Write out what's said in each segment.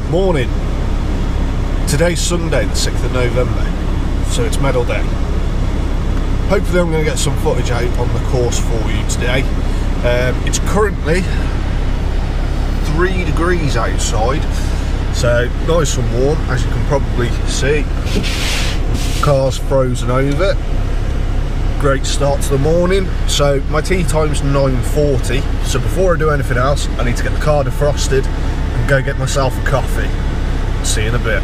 Morning. Today's Sunday, the 6th of November, so it's medal day. Hopefully I'm going to get some footage out on the course for you today. It's currently 3 degrees outside, so nice and warm, as you can probably see. Car's frozen over. Great start to the morning. So my tea time's 9:40, so before I do anything else I need to get the car defrosted and go get myself a coffee. See you in a bit.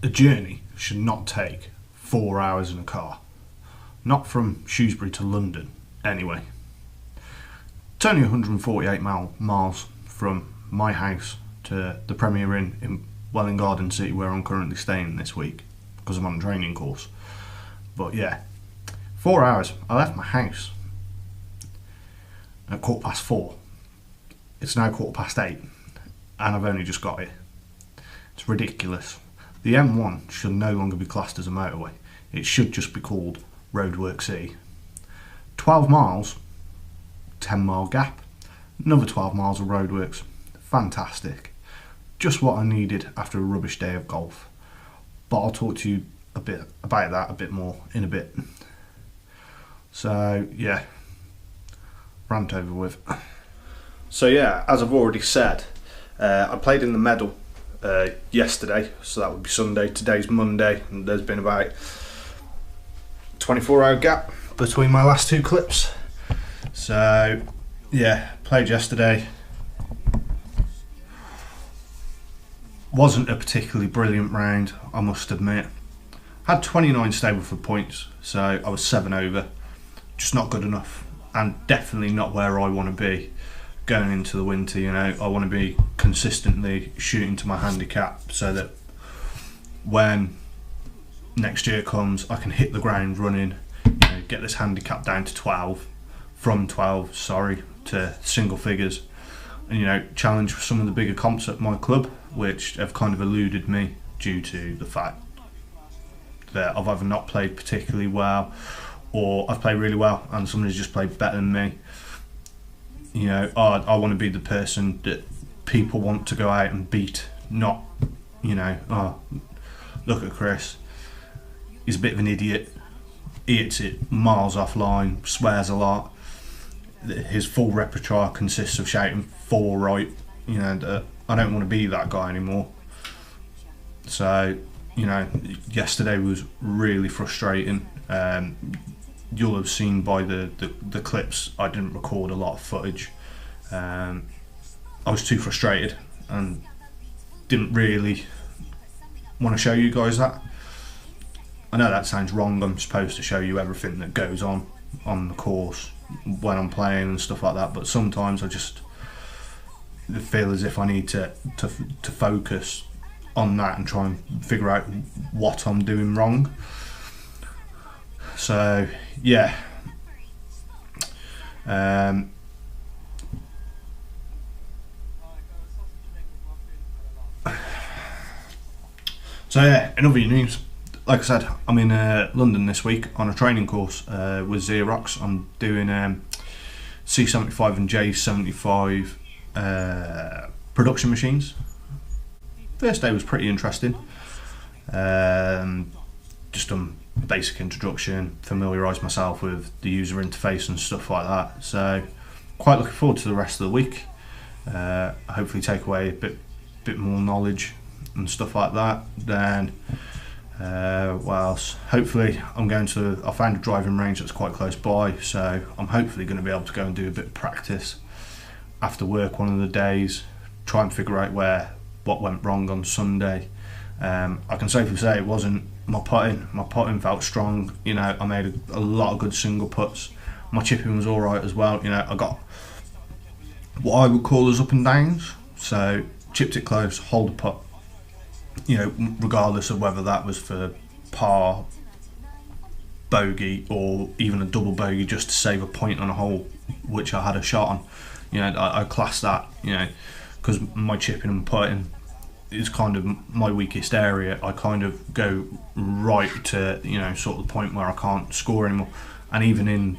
a journey should not take 4 hours in a car. Not from Shrewsbury to London, anyway. It's only 148 miles from my house to the Premier Inn in Welwyn Garden City, where I'm currently staying this week because I'm on a training course. But yeah, 4 hours. I left my house at 4:15. It's now 8:15, and I've only just got it. It's ridiculous. The M1 should no longer be classed as a motorway. It should just be called Roadwork City. 12 miles, 10-mile gap, another 12 miles of roadworks. Fantastic. Just what I needed after a rubbish day of golf. But I'll talk to you a bit about that a bit more in a bit. So yeah, rant over with. So yeah, as I've already said, I played in the medal yesterday, so that would be Sunday. Today's Monday, and there's been about 24-hour gap between my last two clips. So yeah, played yesterday. Wasn't a particularly brilliant round, I must admit. Had 29 stable for points, so I was 7 over. Just not good enough, and definitely not where I want to be going into the winter. You know, I want to be consistently shooting to my handicap so that when next year comes, I can hit the ground running. You know, get this handicap down to 12, from 12, sorry, to single figures, and you know, challenge for some of the bigger comps at my club, which have kind of eluded me due to the fact that I've either not played particularly well, or I've played really well and somebody's just played better than me. You know, I want to be the person that people want to go out and beat, not, you know, oh, look at Chris, he's a bit of an idiot, he hits it miles offline, swears a lot, his full repertoire consists of shouting 4 right. You know, I don't want to be that guy anymore. So, you know, yesterday was really frustrating. You'll have seen by the clips, I didn't record a lot of footage. I was too frustrated and didn't really want to show you guys that. I know that sounds wrong. I'm supposed to show you everything that goes on the course when I'm playing and stuff like that, but sometimes I just feel as if I need to focus on that and try and figure out what I'm doing wrong. So yeah, so yeah, in other news, like I said, I'm in London this week on a training course with Xerox. I'm doing C75 and J75 production machines. First day was pretty interesting. Just done a basic introduction, familiarised myself with the user interface and stuff like that. So quite looking forward to the rest of the week. Hopefully take away a bit more knowledge and stuff like that. Then what else? Hopefully I found a driving range that's quite close by, so I'm hopefully going to be able to go and do a bit of practice after work one of the days, try and figure out what went wrong on Sunday. I can safely say it wasn't my putting. My putting felt strong. You know, I made a lot of good single putts. My chipping was alright as well. You know, I got what I would call as up and downs. So chipped it close, hold the putt. You know, regardless of whether that was for par, bogey, or even a double bogey just to save a point on a hole which I had a shot on. You know, I class that, you know, because my chipping and putting is kind of my weakest area. I kind of go right to, you know, sort of the point where I can't score anymore. And even in,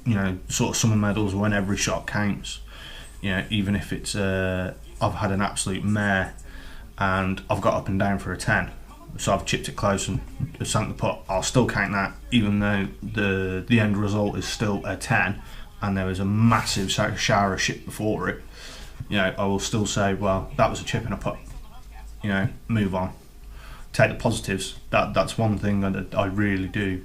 you know, sort of summer medals when every shot counts, you know, even if it's I've had an absolute mare and I've got up and down for a 10, so I've chipped it close and sunk the putt, I'll still count that, even though the end result is still a 10 and there was a massive shower of shit before it. You know, I will still say, well, that was a chip and a putt. You know, move on. Take the positives. That's one thing that I really do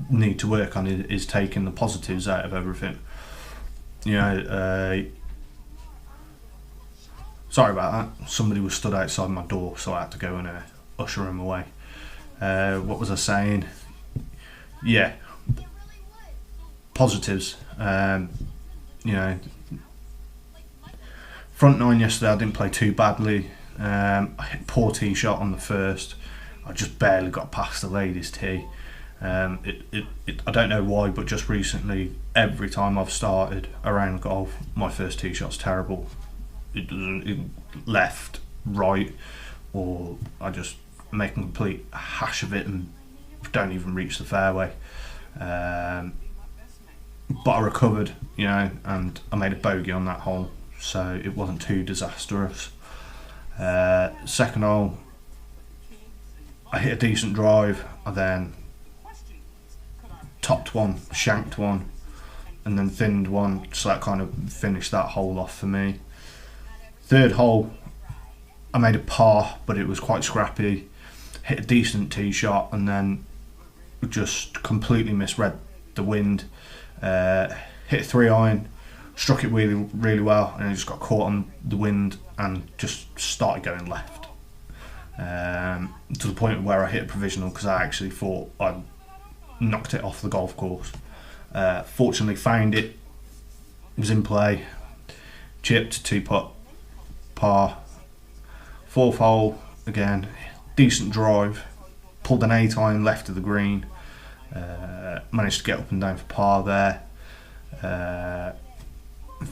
need to work on, is taking the positives out of everything. You know, so Sorry about that. Somebody was stood outside my door, so I had to go and usher him away. What was I saying? Yeah, positives. You know, front nine yesterday I didn't play too badly. I hit a poor tee shot on the first. I just barely got past the ladies' tee. I don't know why, but just recently, every time I've started around golf, my first tee shot's terrible. It left, right, or I just make a complete hash of it and don't even reach the fairway. But I recovered, you know, and I made a bogey on that hole, so it wasn't too disastrous. Second hole, I hit a decent drive. I then topped one, shanked one, and then thinned one, so that kind of finished that hole off for me. Third hole, I made a par, but it was quite scrappy. Hit a decent tee shot and then just completely misread the wind. Hit a 3-iron, struck it really well, and it just got caught on the wind and just started going left. To the point where I hit a provisional because I actually thought I'd knocked it off the golf course. Fortunately found it, was in play, chipped, 2-putt, par. Fourth hole, again, decent drive, pulled an 8-iron left of the green, managed to get up and down for par there.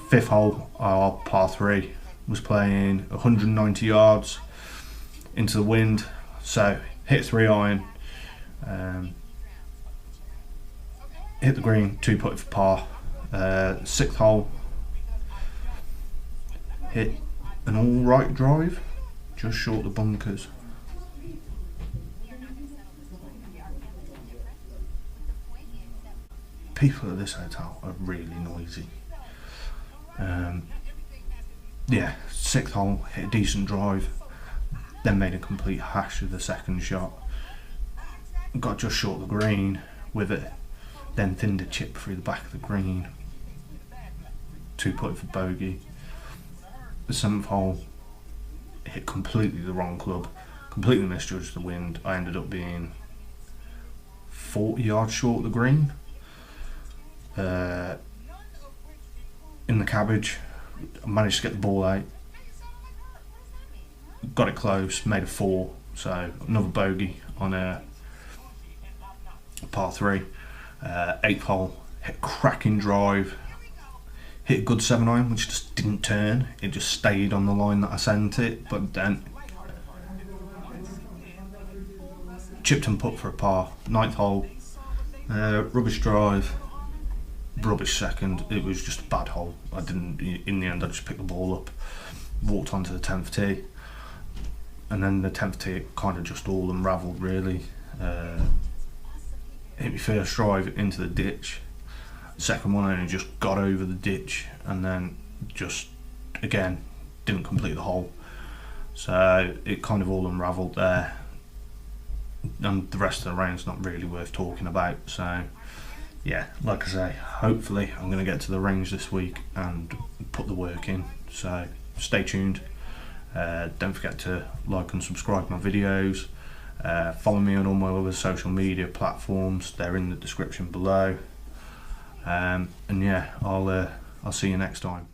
Fifth hole, our par 3, was playing 190 yards into the wind, so hit 3-iron, hit the green, 2-putt for par. Sixth hole, hit an alright drive, just short the bunkers. People at this hotel are really noisy. Yeah, sixth hole, hit a decent drive, then made a complete hash of the second shot. Got just short of the green with it, then thinned a chip through the back of the green. 2-putt for bogey. The seventh hole, hit completely the wrong club, completely misjudged the wind. I ended up being 40 yards short of the green. In the cabbage, I managed to get the ball out, got it close, made a 4, so another bogey on a par 3. Eighth hole, hit a cracking drive, hit a good 7-iron which just didn't turn, it just stayed on the line that I sent it, but then chipped and put for a par. Ninth hole, rubbish drive, rubbish second. It was just a bad hole. In the end I just picked the ball up, walked onto the 10th tee, and then the 10th tee kind of just all unravelled really. Hit my first drive into the ditch, second one only just got over the ditch, and then just again didn't complete the hole, so it kind of all unravelled there, and the rest of the round's not really worth talking about. So yeah, like I say, hopefully I'm going to get to the range this week and put the work in, so stay tuned. Don't forget to like and subscribe my videos. Follow me on all my other social media platforms, they're in the description below. And yeah, I'll see you next time.